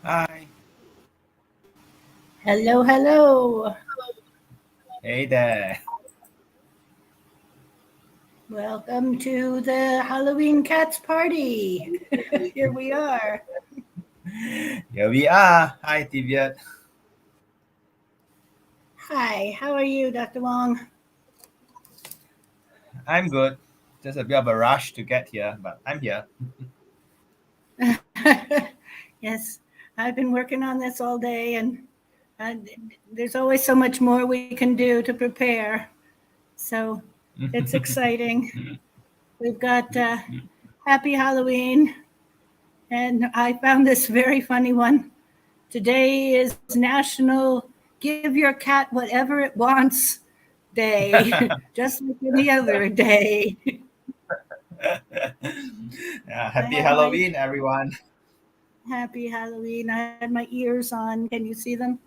Hi. Hello, hello. Hey there. Welcome to the Halloween Cats Party. Here we are. Here we are. Hi, Tiviat. Hi, how are you, Dr. Wong? I'm good. Just a bit of a rush to get here, but I'm here. Yes, I've been working on this all day, and there's always so much more we can do to prepare. So it's exciting. We've got Happy Halloween, and I found this very funny one. Today is National Give Your Cat Whatever It Wants Day, just like any other day. Yeah, I happy had my Halloween, everyone. Happy Halloween. I had my ears on. Can you see them?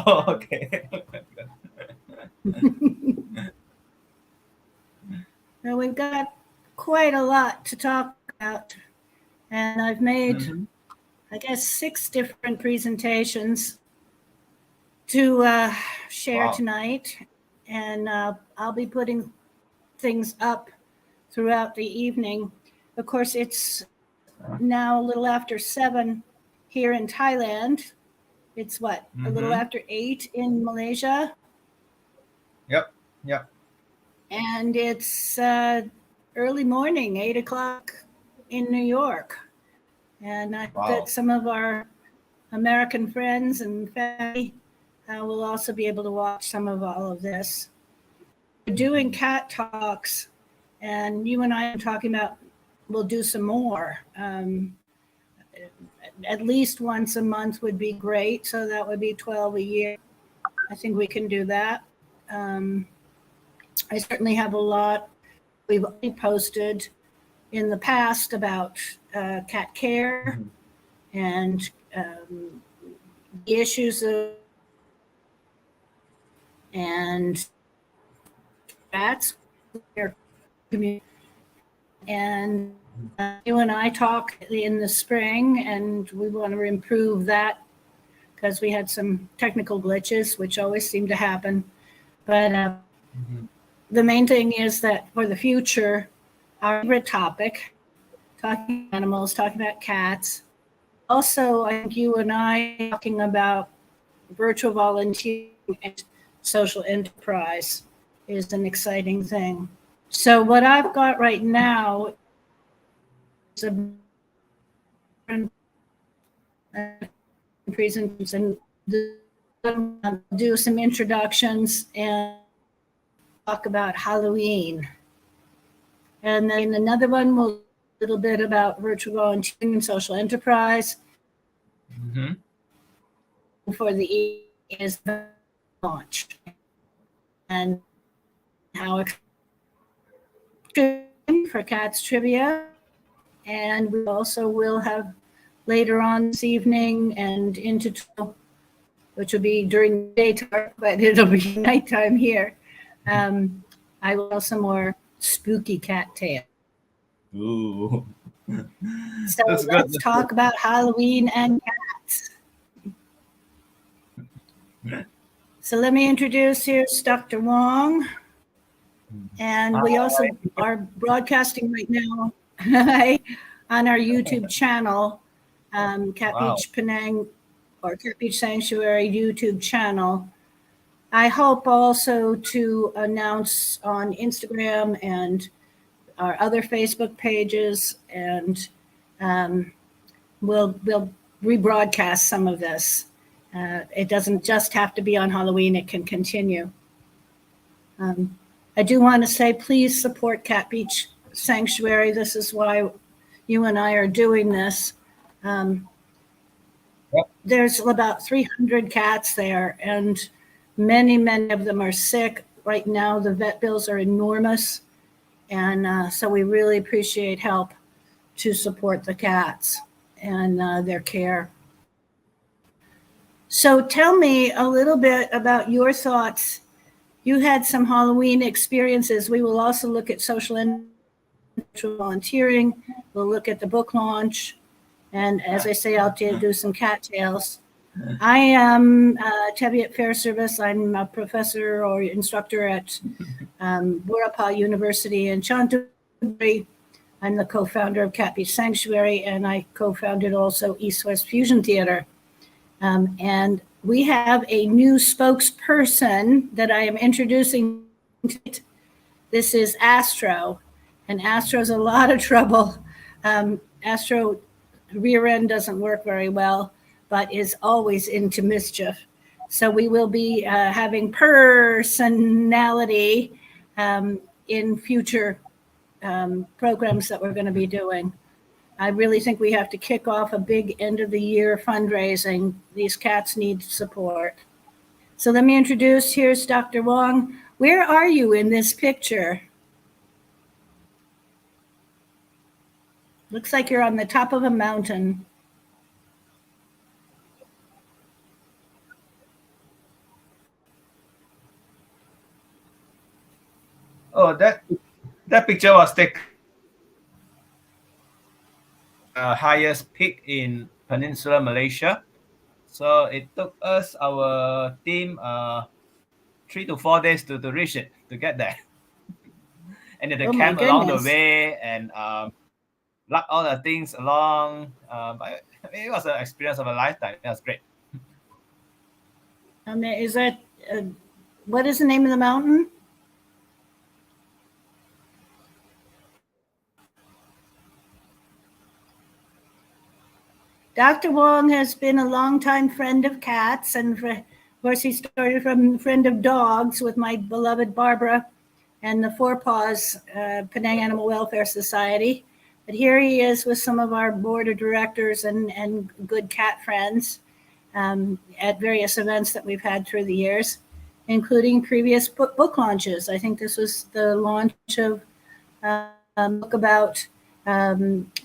Oh, okay. So we've got quite a lot to talk about, and I've made, Mhm. I guess, 6 different presentations to share Wow. tonight, and I'll be putting things up throughout the evening. Of course, it's now a little after 7 here in Thailand. It's what, a little Mm-hmm. after 8 in Malaysia, Yep. Yep. and it's early morning, 8 o'clock in New York. And I hope that Wow. some of our American friends and family will also be able to watch some of all of this. We're doing Mhm. cat talks, and you and I are talking about we'll do some more. At least once a month would be great. So that would be 12 a year. I think we can do that. Um, I certainly have a lot we've already posted in the past about cat care Mhm. and um, the issues of and cats community. And you and I talk in the spring, and we want to improve that because we had some technical glitches, which always seem to happen. But Mhm. the main thing is that for the future, our favorite topic, talking about animals, talking about cats. Also, I think you and I talking about virtual volunteering and social enterprise is an exciting thing. So what I've got right now is a presentation and do some introductions and talk about Halloween. And then another one will a little bit about virtual volunteering and social enterprise. Mhm. For the is launch and how for cats trivia. And we also will have later on this evening and into which will be during the daytime, but it'll be nighttime here. Um, I will have some more spooky cat tales. Ooh. So That's good. let's That's good. talk about Halloween and cats. So let me introduce here's Dr. Wong, and we also Hi. are broadcasting right now on our YouTube channel, Cat Wow. Beach Penang or Cat Beach Sanctuary YouTube channel. I hope also to announce on Instagram and our other Facebook pages, and um, we'll rebroadcast some of this. It doesn't just have to be on Halloween; it can continue. Um, I do want to say, please support Cat Beach Sanctuary. This is why you and I are doing this. Um, Yep. there's about 300 cats there, and many of them are sick. Right now, the vet bills are enormous, and so we really appreciate help to support the cats and their care. So tell me a little bit about your thoughts. You had some Halloween experiences. We will also look at social and volunteering. We'll look at the book launch. And as I say, I'll do some cattails. I am Teviot Fairservice. I'm a professor or instructor at Burapha University in Chanthaburi. I'm the co-founder of Cat Beach Sanctuary, and I co-founded also East West Fusion Theater. And we have a new spokesperson that I am introducing. This is Astro, and Astro's a lot of trouble. Astro rear end doesn't work very well, but is always into mischief. So we will be having personality in future programs that we're going to be doing. I really think we have to kick off a big end of the year fundraising. These cats need support. So let me introduce, here's Dr. Wong. Where are you in this picture? Looks like you're on the top of a mountain. Oh, that picture was taken highest peak in Peninsular Malaysia. So it took us, our team, 3 to 4 days to reach it, to get there. And then the camp along the way, and lug all the things along. But it was an experience of a lifetime. It was great. Is that, what is the name of the mountain? Dr. Wong has been a longtime friend of cats, and of course he started from friend of dogs with my beloved Barbara and the Four Paws Penang Animal Welfare Society. But here he is with some of our board of directors and good cat friends at various events that we've had through the years, including previous book launches. I think this was the launch of a book about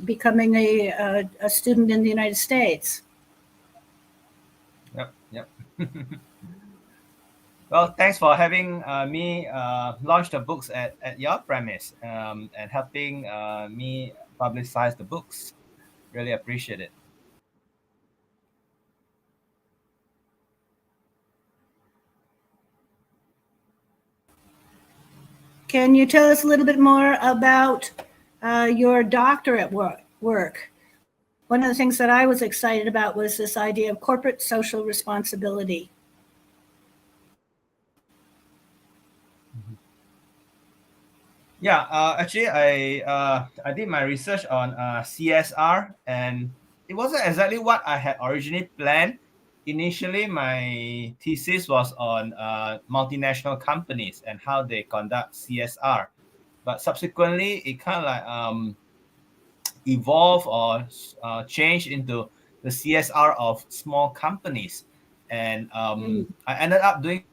becoming a student in the United States. Yep. Well, thanks for having me launch the books at your premise and helping me publicize the books. Really appreciate it. Can you tell us a little bit more about your doctorate work? One of the things that I was excited about was this idea of corporate social responsibility. Yeah, actually, I did my research on CSR, and it wasn't exactly what I had originally planned. Initially, my thesis was on multinational companies and how they conduct CSR, but subsequently, it kind of like evolved or changed into the CSR of small companies, and I ended up doing,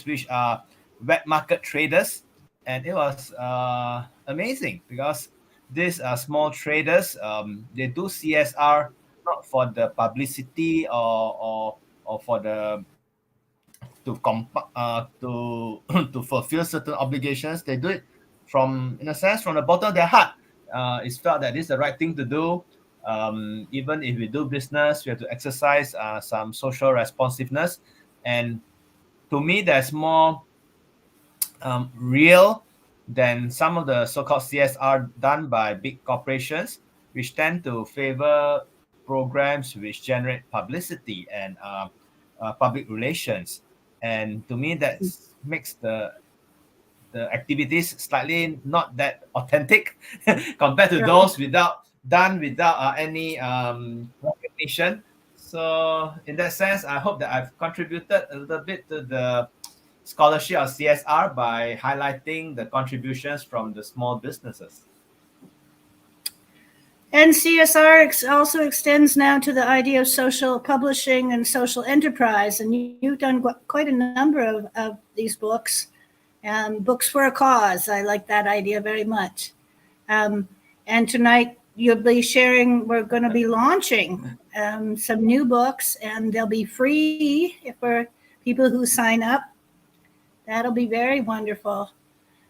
which are wet market traders, and it was amazing because these small traders, they do CSR not for the publicity or for the to to fulfill certain obligations. They do it from, in a sense, from the bottom of their heart. It's felt that this is the right thing to do. Even if we do business, we have to exercise some social responsiveness, and to me, that's more real than some of the so-called CSR done by big corporations, which tend to favor programs which generate publicity and public relations. And to me, that makes the activities slightly not that authentic compared to those done without any recognition. So in that sense, I hope that I've contributed a little bit to the scholarship of CSR by highlighting the contributions from the small businesses. And CSR also extends now to the idea of social publishing and social enterprise. And you've done quite a number of these books, books for a cause. I like that idea very much. And tonight you'll be sharing, we're going to be launching some new books, and they'll be free for people who sign up. That'll be very wonderful.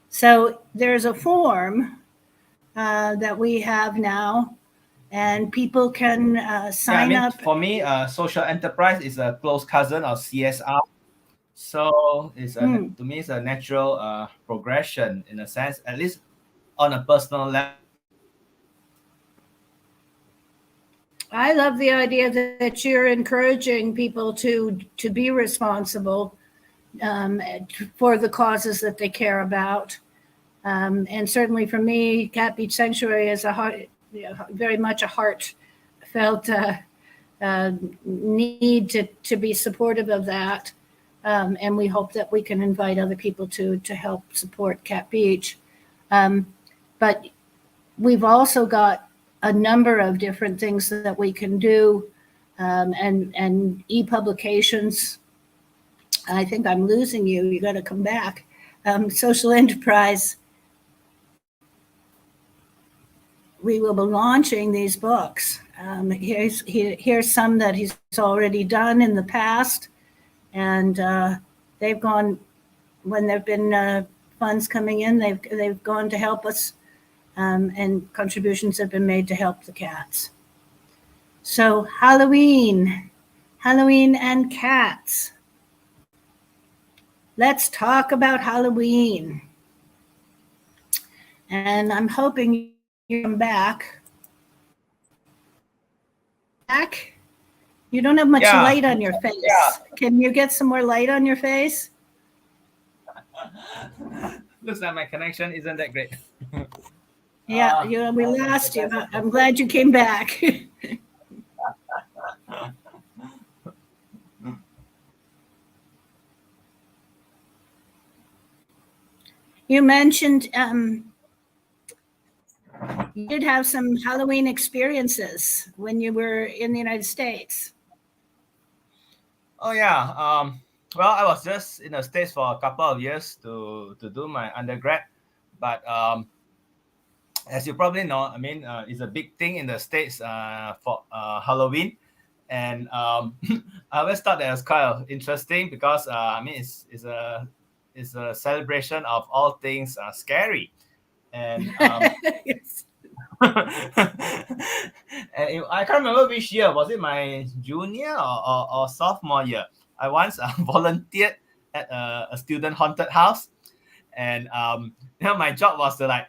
So there's a form that we have now, and people can sign up. For me, social enterprise is a close cousin of CSR. So to me, it's a natural progression in a sense, at least on a personal level. I love the idea that you're encouraging people to be responsible for the causes that they care about. And certainly for me, Cat Beach Sanctuary is very much a heartfelt need to be supportive of that. And we hope that we can invite other people to help support Cat Beach. But we've also got a number of different things that we can do, and e-publications. I think I'm losing you. You got to come back. Social enterprise. We will be launching these books. Here's some that he's already done in the past, and they've gone when there've been funds coming in. They've gone to help us, and contributions have been made to help the cats. So Halloween and cats. Let's talk about Halloween. And I'm hoping you come back. You don't have much light on your face. Can you get some more light on your face? Looks like my connection isn't that great. We lost you. I'm glad you came back. You mentioned you did have some Halloween experiences when you were in the United States. Oh yeah. Well, I was just in the States for a couple of years to do my undergrad, but as you probably know, I mean, it's a big thing in the States for Halloween, and I always thought that was kind of interesting because I mean, it's a celebration of all things scary, and Yes. and I can't remember which year. Was it my junior or sophomore year? I once volunteered at a student haunted house, and my job was to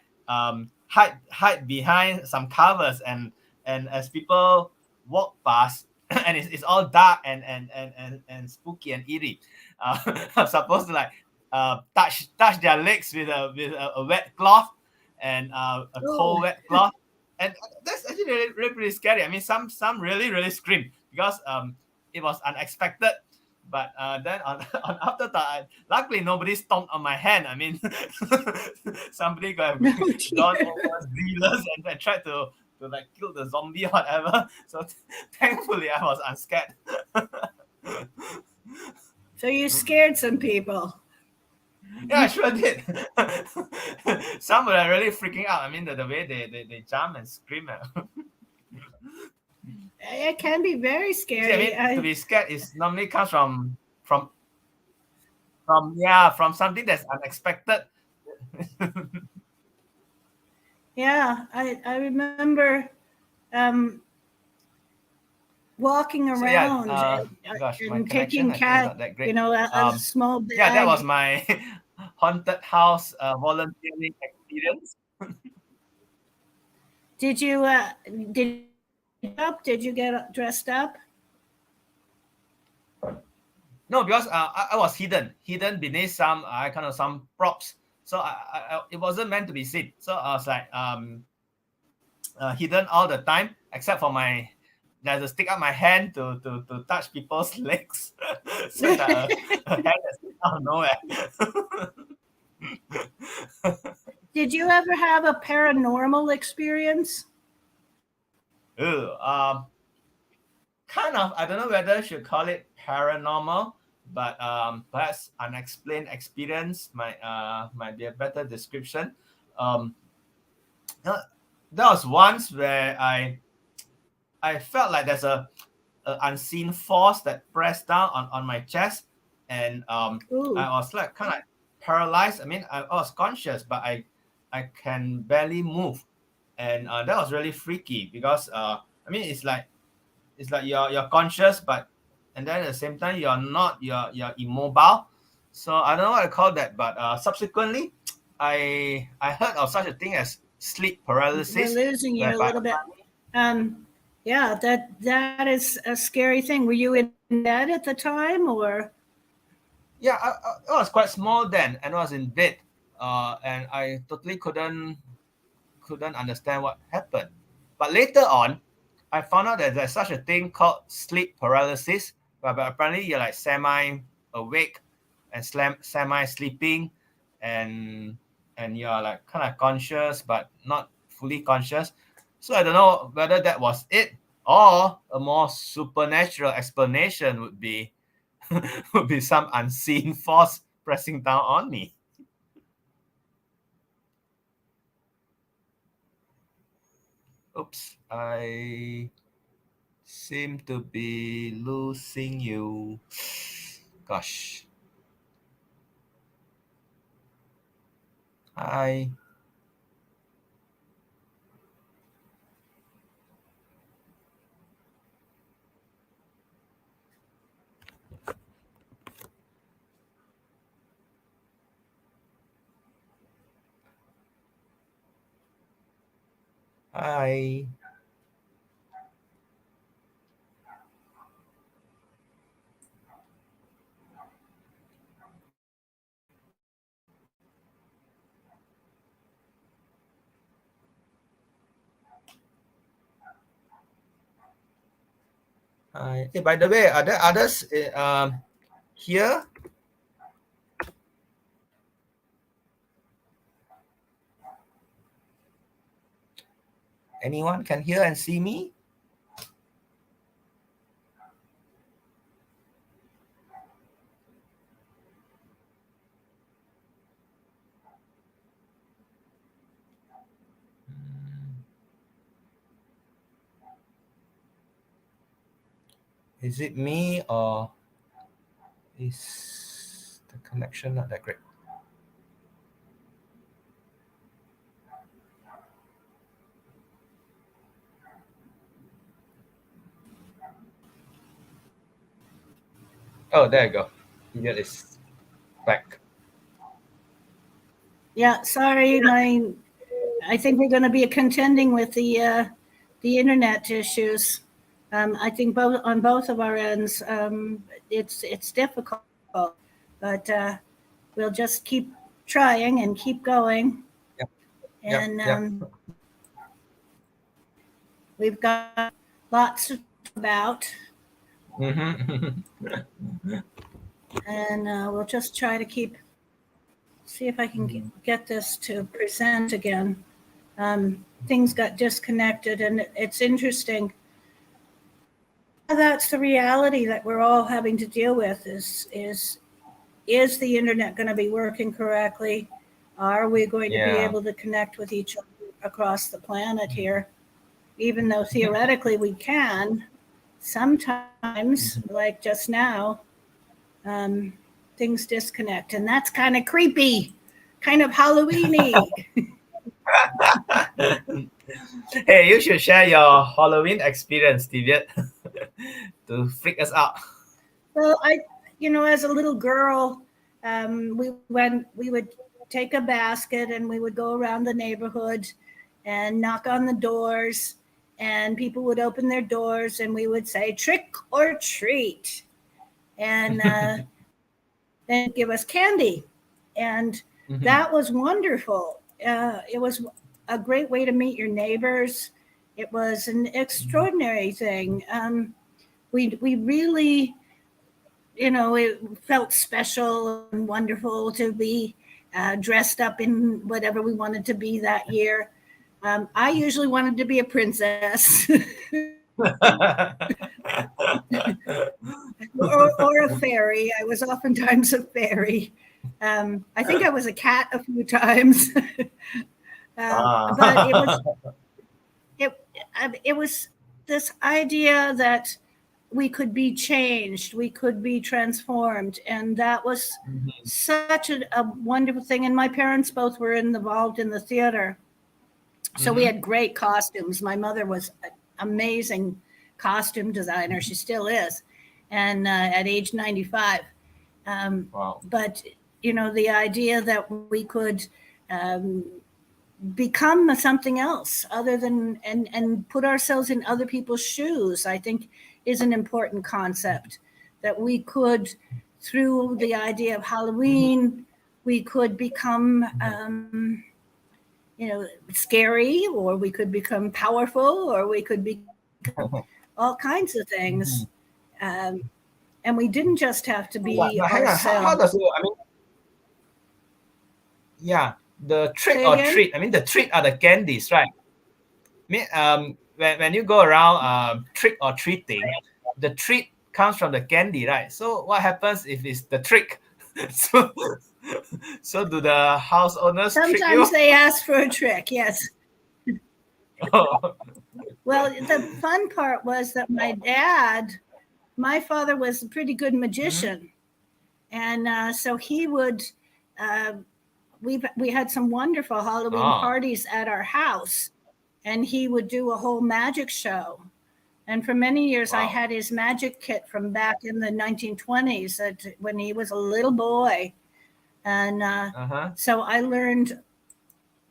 hide behind some covers, and as people walk past, and it's all dark and spooky and eerie. I'm supposed to touch their legs with a wet cloth and a cold wet cloth, and that's actually really pretty scary. I mean, some really scream because it was unexpected. But then on afterthought, luckily nobody stomped on my hand. I mean, somebody could have gone over dealers and tried to kill the zombie or whatever. So thankfully I was unscared. So you scared some people. Yeah, I sure did. Some were really freaking out. I mean, the way they jump and scream. It can be very scary. See, I mean, to be scared is normally comes from something that's unexpected. Yeah, I remember walking around and taking cat, a small bag. Yeah, that was my haunted house volunteering experience. Did you Did you get dressed up? No, because I was hidden beneath some some props. So it wasn't meant to be seen. So I was hidden all the time, except for I had to stick up my hand to touch people's legs, so that a hand is out of nowhere. Did you ever have a paranormal experience? Kind of. I don't know whether I should call it paranormal, but perhaps unexplained experience might be a better description. There was once where I felt like there's a unseen force that pressed down on my chest, and I was kind of paralyzed. I mean, I was conscious, but I can barely move. and that was really freaky because I mean it's like you're conscious, but and then at the same time you're not, you're immobile. So I don't know what to call that, but subsequently I heard of such a thing as sleep We're paralysis, losing you a whereby little bit. Yeah, that is a scary thing. Were you in bed at the time, or? yeah, I was quite small then, and I was in bed, and I totally couldn't understand what happened. But later on, I found out that there's such a thing called sleep paralysis, but apparently you're like semi awake and semi sleeping, and you're like kind of conscious but not fully conscious. So I don't know whether that was it, or a more supernatural explanation would be would be some unseen force pressing down on me. Oops, I seem to be losing you. Gosh. Hi. Hi. Hi. Hey, by the way, are there others here? Anyone can hear and see me? Is it me, or is the connection not that great? Oh, there you go. Elliot is back. Yeah, sorry, I think we're going to be contending with the internet issues. I think on both of our ends, it's difficult, but we'll just keep trying and keep going. Yep. And Yep. we've got lots to talk about, and we'll just try to see if I can get this to present again. Things got disconnected, and it's interesting. That's the reality that we're all having to deal with is the internet going to be working correctly? Are we going to be able to connect with each other across the planet here? Even though theoretically we can, sometimes, like just now, things disconnect, and that's kind of creepy, kind of Halloween-y. Hey, you should share your Halloween experience, Divya, to freak us out. Well, as a little girl, we would take a basket and we would go around the neighborhood and knock on the doors, and people would open their doors and we would say trick or treat, and then give us candy, and that was wonderful. It was a great way to meet your neighbors. It was an extraordinary thing. We really, it felt special and wonderful to be dressed up in whatever we wanted to be that year. I usually wanted to be a princess or a fairy. I was oftentimes a fairy. I think I was a cat a few times. But it was this idea that we could be changed, we could be transformed, and that was such a wonderful thing. And my parents both were involved in the theater, So we had great costumes. My mother was an amazing costume designer. She still is, and at age 95. Wow. But the idea that we could become something else other than and put ourselves in other people's shoes, I think, is an important concept. That we could, through the idea of Halloween, we could become scary, or we could become powerful, or we could become all kinds of things. And we didn't just have to be But hang on, how ourselves. does it? I mean, yeah, the trick Say or again? treat. I mean, the treat are the candies, right? I mean, when you go around trick or treating, the treat comes from the candy, right? So what happens if it's the trick? so, so do the house owners trick Sometimes you? they ask for a trick, yes. Oh, Well, the fun part was that my father was a pretty good magician. And so he would, uh, we had some wonderful Halloween oh, parties at our house, and he would do a whole magic show. And for many years, I wow. had his magic kit from back in the 1920s, when he was a little boy. And so I learned,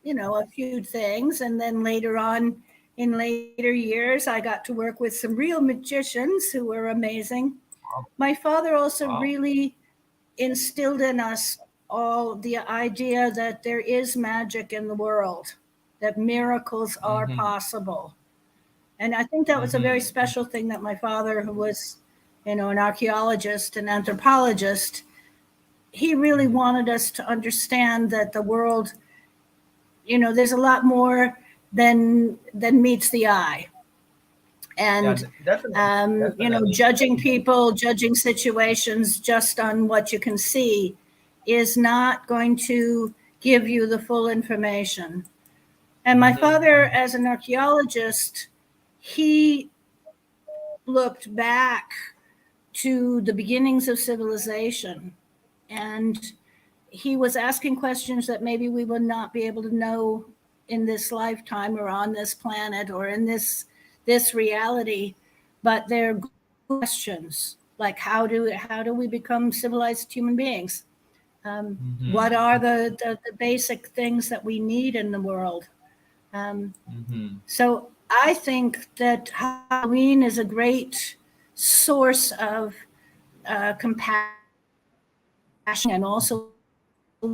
a few things. And then later on, in later years, I got to work with some real magicians who were amazing. My father also Wow. really instilled in us all the idea that there is magic in the world, that miracles are possible. And I think that was a very special thing that my father, who was, an archaeologist and anthropologist, he really wanted us to understand that the world, there's a lot more than meets the eye. Yeah, And definitely. judging people, judging situations just on what you can see is not going to give you the full information. And my father, as an archaeologist, he looked back to the beginnings of civilization, and he was asking questions that maybe we would not be able to know in this lifetime, or on this planet, or in this reality. But they're questions like, how do we become civilized human beings? What are the basic things that we need in the world? So I think that Halloween is a great source of compassion, and also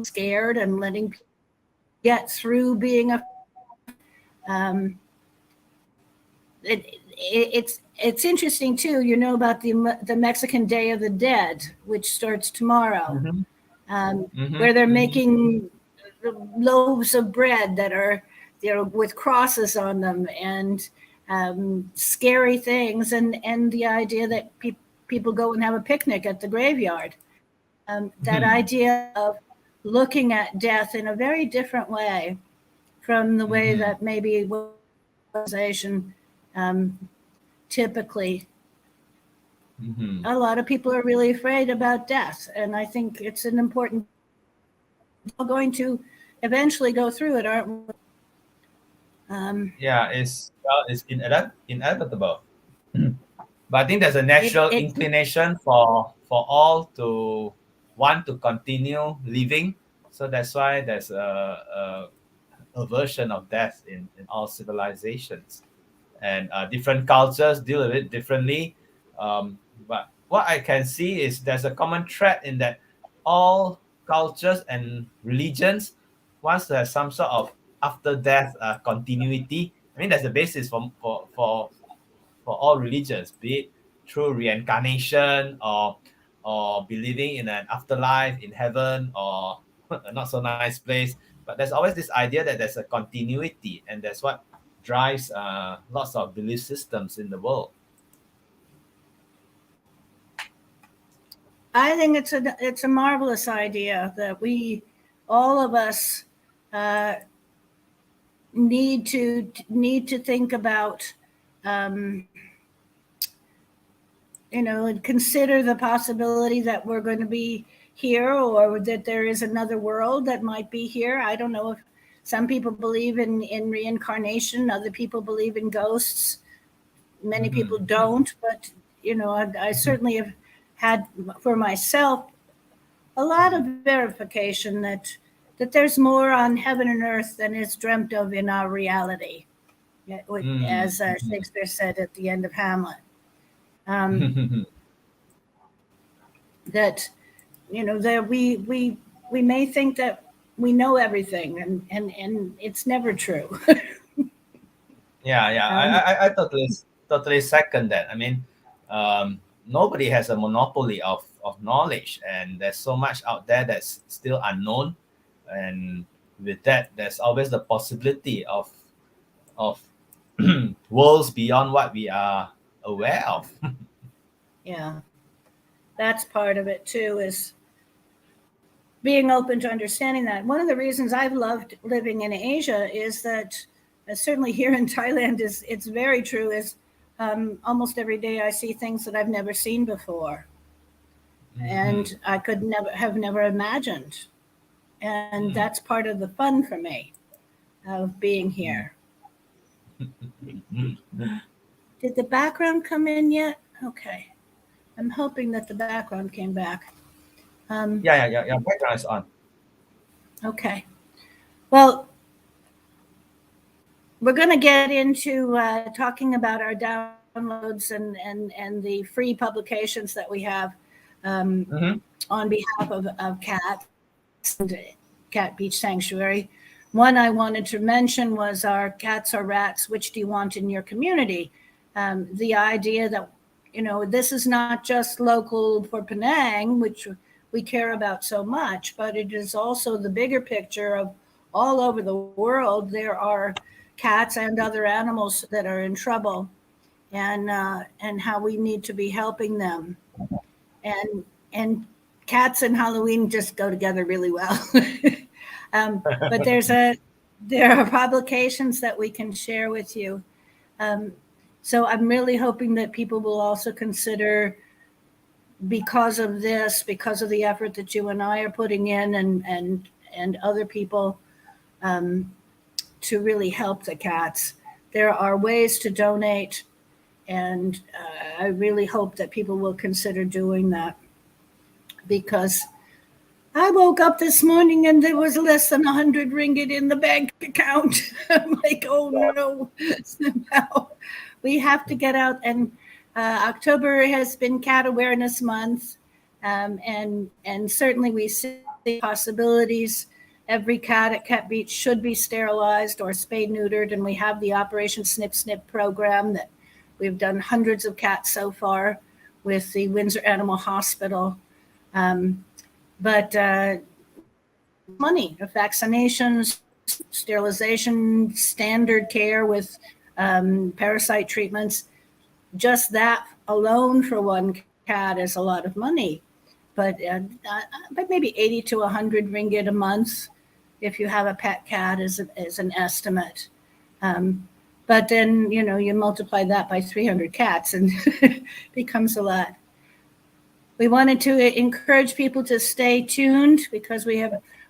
scared, and letting people get through being a. Um, it's interesting too. About the Mexican Day of the Dead, which starts tomorrow, where they're making loaves of bread that are with crosses on them, and scary things, and the idea that people go and have a picnic at the graveyard. That idea of looking at death in a very different way from the way that maybe civilization typically. A lot of people are really afraid about death, and I think it's an important. We're going to eventually go through it, aren't we? Yeah, it's inevitable. But I think there's a natural It inclination for all to want to continue living. So that's why there's a version of death in all civilizations, and different cultures deal with it differently. But what I can see is there's a common thread in that all cultures and religions wants to have some sort of after death continuity. I mean, that's the basis for all religions, be it through reincarnation, or believing in an afterlife in heaven, or a not so nice place. But there's always this idea that there's a continuity, and that's what drives lots of belief systems in the world. I think it's a marvelous idea that we, all of us, uh, need to think about, and consider the possibility that we're going to be here, or that there is another world that might be here. I don't know if Some people believe in reincarnation. Other people believe in ghosts. Many people don't, but I certainly have had for myself a lot of verification that there's more on heaven and earth than is dreamt of in our reality, as Shakespeare said at the end of Hamlet. That that we may think that we know everything, and it's never true. I totally second that. I mean, nobody has a monopoly of knowledge, and there's so much out there that's still unknown, and with that, there's always the possibility of worlds beyond what we are aware of. Yeah, that's part of it too, is being open to understanding that. One of the reasons I've loved living in Asia is that, certainly here in Thailand, it's very true, is almost every day I see things that I've never seen before, and I could never imagined. And that's part of the fun for me of being here. Did the background come in yet? Okay. I'm hoping that the background came back. Background is on. Okay. Well, we're going to get into talking about our downloads and the free publications that we have on behalf of CAT and Cat Beach Sanctuary. One I wanted to mention was our Cats or Rats, Which Do You Want in Your Community? The idea that, this is not just local for Penang, which we care about so much, but it is also the bigger picture of all over the world. There are cats and other animals that are in trouble, and how we need to be helping them. And cats and Halloween just go together really well. But there are publications that we can share with you. So I'm really hoping that people will also consider, because of the effort that you and I are putting in, and other people, to really help the cats. There are ways to donate, and I really hope that people will consider doing that, because I woke up this morning and there was less than 100 ringgit in the bank account. I'm like, oh no, somehow we have to get out. And October has been Cat Awareness Month, and certainly we see possibilities. Every cat at Cat Beach should be sterilized or spayed neutered, and we have the Operation Snip Snip program that we've done hundreds of cats so far with the Windsor Animal Hospital. But money of vaccinations, sterilization, standard care with parasite treatments, just that alone for one cat is a lot of money. But maybe 80 to 100 ringgit a month if you have a pet cat is an estimate. But then, you multiply that by 300 cats and it becomes a lot. We wanted to encourage people to stay tuned, because we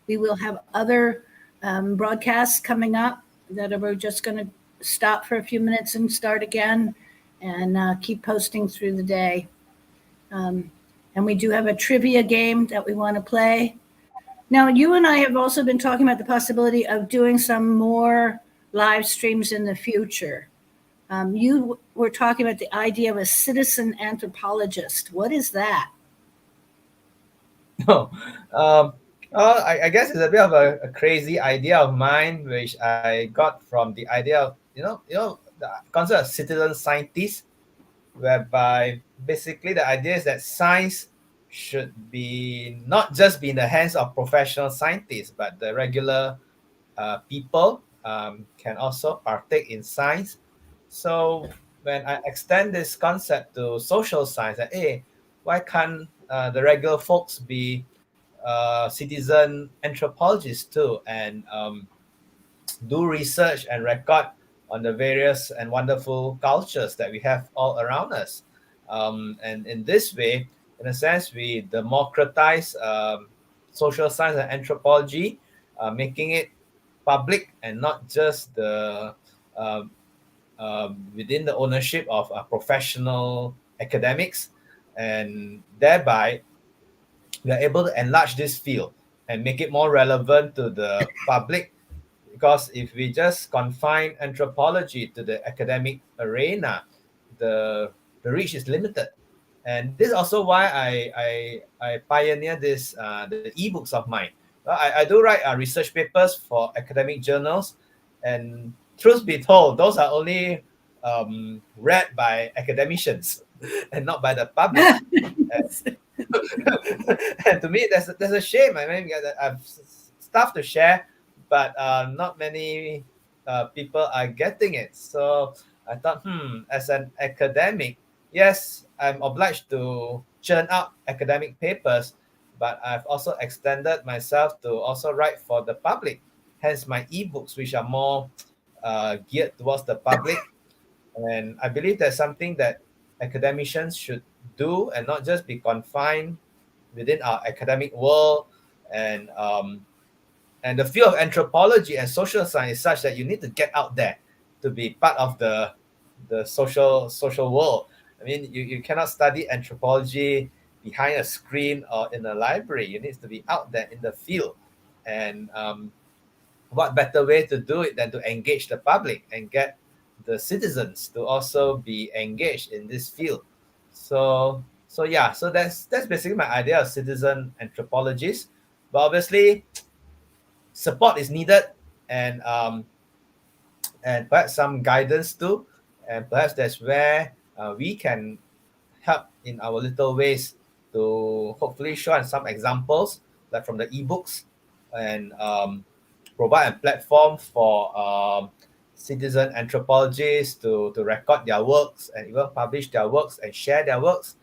will have other broadcasts coming up that we're just going to stop for a few minutes and start again, and keep posting through the day. And we do have a trivia game that we want to play. Now, you and I have also been talking about the possibility of doing some more live streams in the future. You were talking about the idea of a citizen anthropologist. What is that? I guess it's a bit of a crazy idea of mine, which I got from the idea of the concept of citizen scientist, whereby basically the idea is that science should be not just be in the hands of professional scientists, but the regular people can also partake in science. So when I extend this concept to social science, that why can't the regular folks be citizen anthropologists too, and do research and record on the various and wonderful cultures that we have all around us. And in this way, in a sense, we democratize social science and anthropology, making it public and not just the within the ownership of professional academics, and thereby we are able to enlarge this field and make it more relevant to the public. Because if we just confine anthropology to the academic arena, the reach is limited. And this is also why I pioneer this the ebooks of mine. I do write research papers for academic journals, and truth be told, those are only read by academicians and not by the public. And to me, that's a shame. I mean, I've stuff to share, but not many people are getting it. So I thought, as an academic, yes, I'm obliged to churn out academic papers, but I've also extended myself to also write for the public. Hence my ebooks, which are more geared towards the public. And I believe that's something that academicians should do and not just be confined within our academic world. And the field of anthropology and social science is such that you need to get out there to be part of the social world. I mean, you cannot study anthropology behind a screen or in a library. You need to be out there in the field. And what better way to do it than to engage the public and get the citizens to also be engaged in this field. So that's basically my idea of citizen anthropologists. But obviously, support is needed, and perhaps some guidance too, and perhaps that's where we can help in our little ways to hopefully show some examples, like from the ebooks, and provide a platform for citizen anthropologists to record their works and even publish their works and share their works.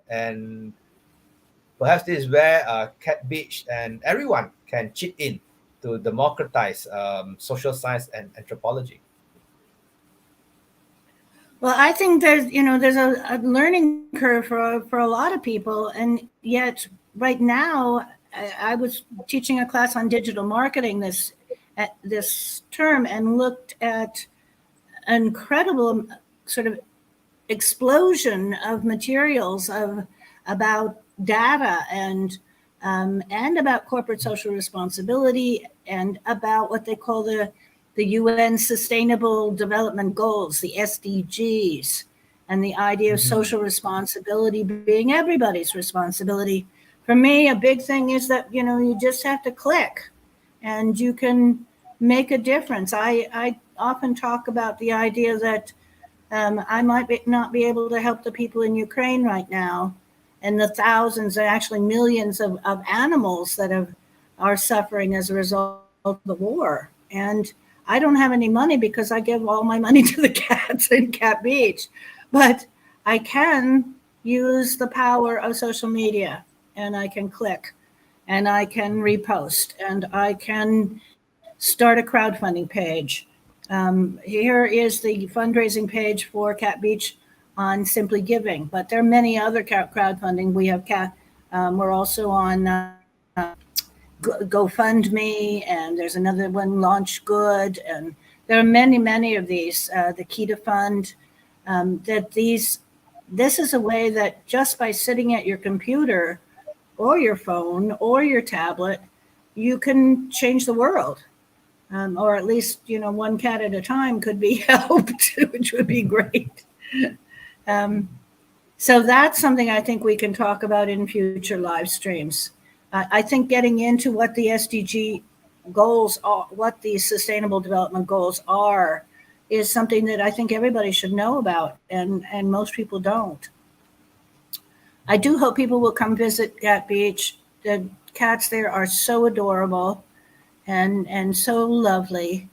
And perhaps this is where Cat Beach and everyone can chip in to democratize social science and anthropology. Well, I think there's a learning curve for a lot of people, and yet right now I was teaching a class on digital marketing this term and looked at an incredible sort of explosion of materials about data and about corporate social responsibility and about what they call the UN Sustainable Development Goals, the SDGs, and the idea of social responsibility being everybody's responsibility. For me, a big thing is that, you just have to click and you can make a difference. I often talk about the idea that I might not be able to help the people in Ukraine right now, and the thousands and actually millions of animals that are suffering as a result of the war. And I don't have any money because I give all my money to the cats in Cat Beach, but I can use the power of social media, and I can click, and I can repost, and I can start a crowdfunding page. Here is the fundraising page for Cat Beach on Simply Giving, but there are many other crowdfunding. We have we're also on GoFundMe, and there's another one, Launch Good, and there are many of these. The Kita Fund. This is a way that just by sitting at your computer or your phone or your tablet, you can change the world. Or at least, one cat at a time could be helped, which would be great. So that's something I think we can talk about in future live streams. I think getting into what the SDG goals are, what the Sustainable Development Goals are, is something that I think everybody should know about, and most people don't. I do hope people will come visit Cat Beach. The cats there are so adorable and so lovely.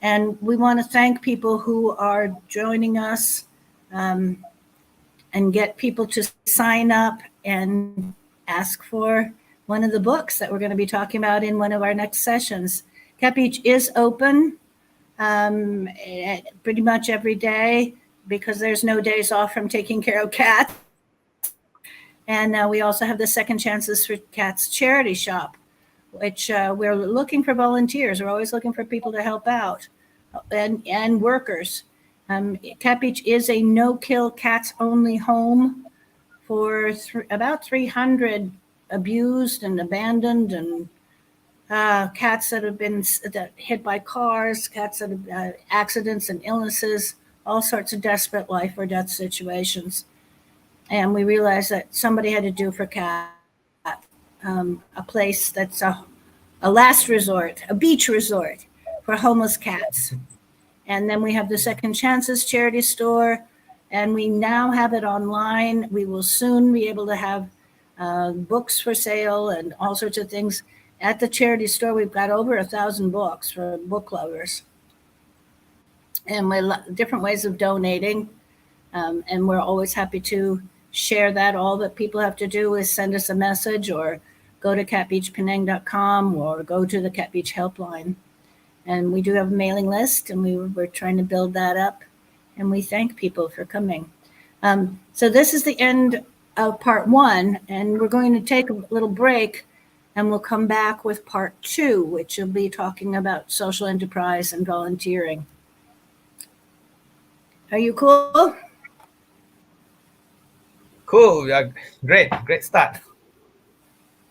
And we want to thank people who are joining us, and get people to sign up and ask for one of the books that we're going to be talking about in one of our next sessions. Cat Beach is open pretty much every day because there's no days off from taking care of cats. And we also have the Second Chances for Cats charity shop, which we're looking for volunteers. We're always looking for people to help out and workers. Cat Beach is a no-kill cats-only home for about 300 abused and abandoned and cats that have been hit by cars, cats that have accidents and illnesses, all sorts of desperate life or death situations. And we realized that somebody had to do for cat, a place that's a last resort, a beach resort for homeless cats. And then we have the Second Chances charity store, and we now have it online. We will soon be able to have books for sale and all sorts of things. At the charity store, we've got over 1,000 books for book lovers. And different ways of donating. And we're always happy to share that. All that people have to do is send us a message or go to catbeachpenang.com or go to the Cat Beach helpline. And we do have a mailing list, and we're trying to build that up. And we thank people for coming. So this is the end of part 1, and we're going to take a little break, and we'll come back with part 2, which will be talking about social enterprise and volunteering. Are you cool? Cool. Yeah, great start.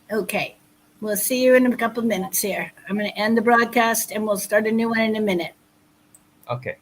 Okay. We'll see you in a couple of minutes here. I'm going to end the broadcast, and we'll start a new one in a minute. Okay.